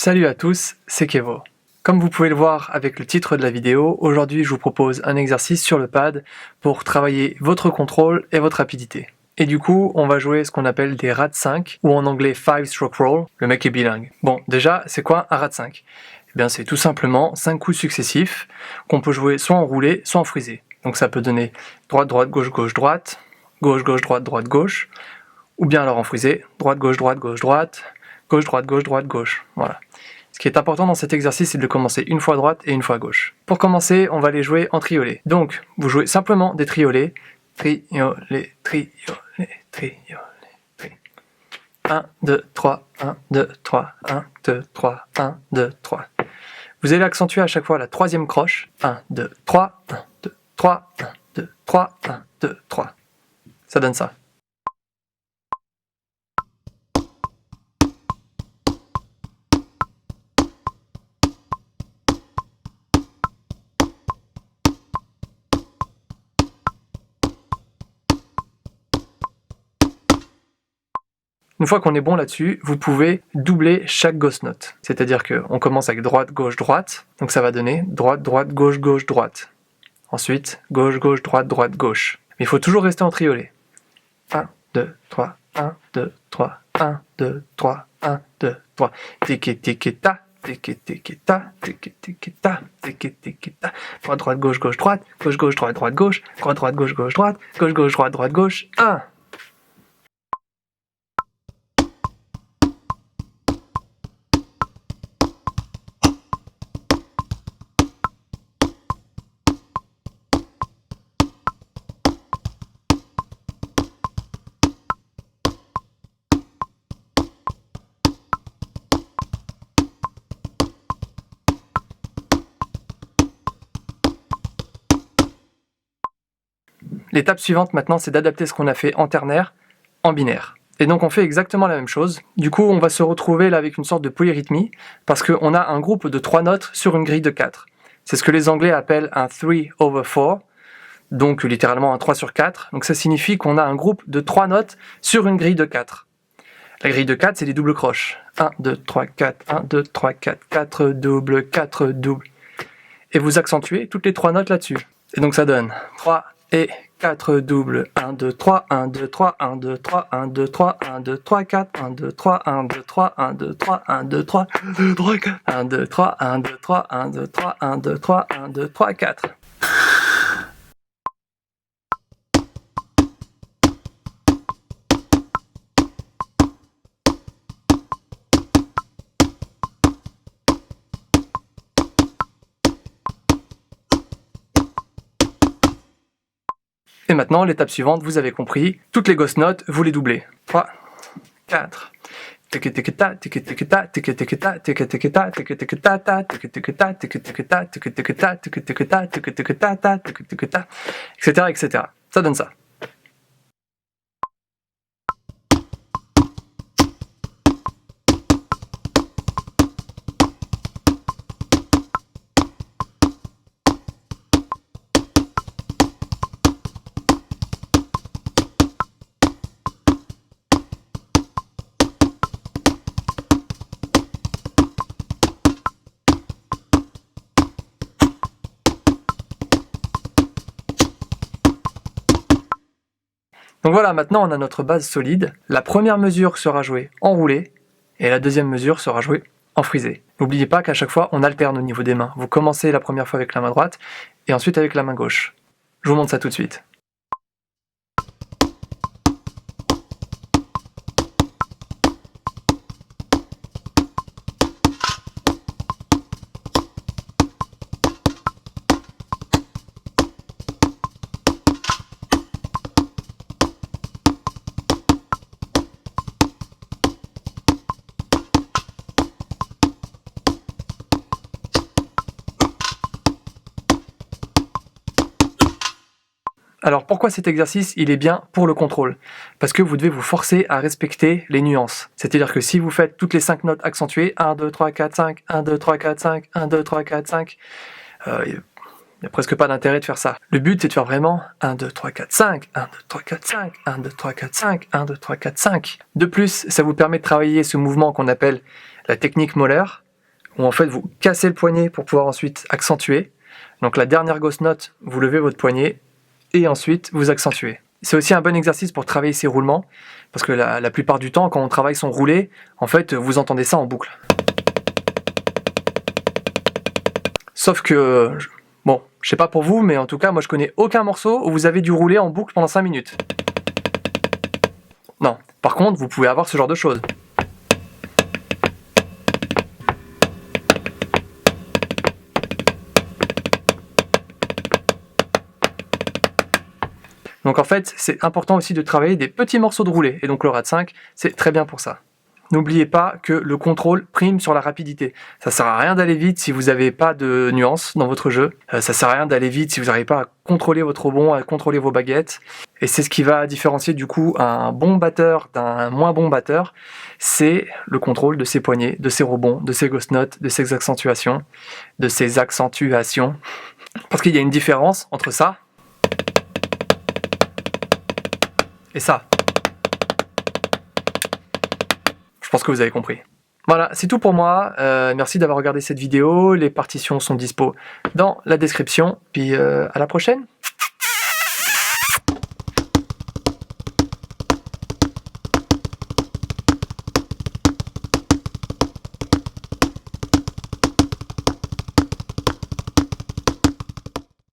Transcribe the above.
Salut à tous, c'est Kevo. Comme vous pouvez le voir avec le titre de la vidéo, aujourd'hui je vous propose un exercice sur le pad pour travailler votre contrôle et votre rapidité. Et du coup, on va jouer ce qu'on appelle des RAD 5, ou en anglais 5-stroke roll. Le mec est bilingue. Bon, déjà, c'est quoi un RAD 5 ? Eh bien, c'est tout simplement 5 coups successifs qu'on peut jouer soit en roulé, soit en frisé. Donc ça peut donner droite, droite, gauche, gauche, droite, gauche, gauche, droite, droite, gauche, ou bien alors en frisé, droite, gauche, droite, gauche, droite, gauche, droite, gauche, droite, gauche. Voilà. Ce qui est important dans cet exercice, c'est de commencer une fois à droite et une fois à gauche. Pour commencer, on va les jouer en triolet. Donc, vous jouez simplement des triolets. Triolet, triolet, triolet, triolet. 1, 2, 3, 1, 2, 3, 1, 2, 3, 1, 2, 3. Vous allez accentuer à chaque fois la troisième croche. 1, 2, 3, 1, 2, 3, 1, 2, 3, 1, 2, 3. Ça donne ça. Une fois qu'on est bon là-dessus, vous pouvez doubler chaque ghost note. C'est-à-dire qu'on commence avec droite, gauche, droite. Donc ça va donner droite, droite, gauche, gauche, droite. Ensuite, gauche, gauche, droite, droite, gauche. Mais il faut toujours rester en triolet. 1, 2, 3, 1, 2, 3, 1, 2, 3, 1, 2, 3. Tiki, tiki, ta. Tiki, tiki, ta. Tiki, tiki, ta. Tiki, tiki, ta. Droite, droite, gauche, gauche, droite. Gauche, gauche, droite, droite, gauche. Droite, droite, gauche, gauche, droite. Gauche, gauche, droite, droite, gauche. 1. L'étape suivante maintenant, c'est d'adapter ce qu'on a fait en ternaire en binaire. Et donc on fait exactement la même chose. Du coup, on va se retrouver là avec une sorte de polyrythmie, parce qu'on a un groupe de 3 notes sur une grille de 4. C'est ce que les Anglais appellent un 3/4, donc littéralement un 3 sur 4. Donc ça signifie qu'on a un groupe de 3 notes sur une grille de 4. La grille de 4, c'est des doubles croches. 1, 2, 3, 4, 1, 2, 3, 4, 4 doubles, 4 doubles. Et vous accentuez toutes les 3 notes là-dessus. Et donc ça donne 3 et 4 doubles, 1, 2, 3, 1, 2, 3, 1, 2, 3, 1, 2, 3, 1, 2, 3, 4, 1, 2, 3, 1, 2, 3, 1, 2, 3, 1, 2, 3, 1, 2, 3, 4, 1, 2, 3, 1, 2, 3, 1, 2, 3, 1, 2, 3, 1, 2, 3, 4. Et maintenant, l'étape suivante, vous avez compris, toutes les ghost notes, vous les doublez. 3, 4. Tiki-tiki-ta, tiki-tiki-ta, tiki-tiki-ta, tiki-tiki-ta, tiki-tiki-ta, tiki-tiki-ta, tiki-tiki-ta, tiki-tiki-ta, tiki-tiki-ta, tiki-tiki-ta, tiki-tiki-ta, etc., etc. Ça donne ça. Donc voilà, maintenant on a notre base solide. La première mesure sera jouée en roulé et la deuxième mesure sera jouée en frisé. N'oubliez pas qu'à chaque fois on alterne au niveau des mains. Vous commencez la première fois avec la main droite et ensuite avec la main gauche. Je vous montre ça tout de suite. Alors pourquoi cet exercice il est bien pour le contrôle? Parce que vous devez vous forcer à respecter les nuances. C'est-à-dire que si vous faites toutes les 5 notes accentuées, 1, 2, 3, 4, 5, 1, 2, 3, 4, 5, 1, 2, 3, 4, 5, il n'y a presque pas d'intérêt de faire ça. Le but c'est de faire vraiment 1, 2, 3, 4, 5, 1, 2, 3, 4, 5, 1, 2, 3, 4, 5, 1, 2, 3, 4, 5. De plus, ça vous permet de travailler ce mouvement qu'on appelle la technique Moller. où en fait vous cassez le poignet pour pouvoir ensuite accentuer. Donc la dernière ghost note, vous levez votre poignet et ensuite vous accentuez. C'est aussi un bon exercice pour travailler ses roulements, parce que la plupart du temps, quand on travaille son roulé, en fait, vous entendez ça en boucle. Sauf que, bon, je sais pas pour vous, mais en tout cas, moi je connais aucun morceau où vous avez dû rouler en boucle pendant 5 minutes. Non. Par contre, vous pouvez avoir ce genre de choses. Donc en fait, c'est important aussi de travailler des petits morceaux de roulé, et donc le RAD 5, c'est très bien pour ça. N'oubliez pas que le contrôle prime sur la rapidité. Ça sert à rien d'aller vite si vous n'avez pas de nuances dans votre jeu. Ça sert à rien d'aller vite si vous n'arrivez pas à contrôler votre rebond, à contrôler vos baguettes. Et c'est ce qui va différencier du coup un bon batteur d'un moins bon batteur. C'est le contrôle de ses poignets, de ses rebonds, de ses ghost notes, de ses accentuations, Parce qu'il y a une différence entre ça et ça. Je pense que vous avez compris. Voilà, c'est tout pour moi. Merci d'avoir regardé cette vidéo. Les partitions sont dispo dans la description. Puis à la prochaine.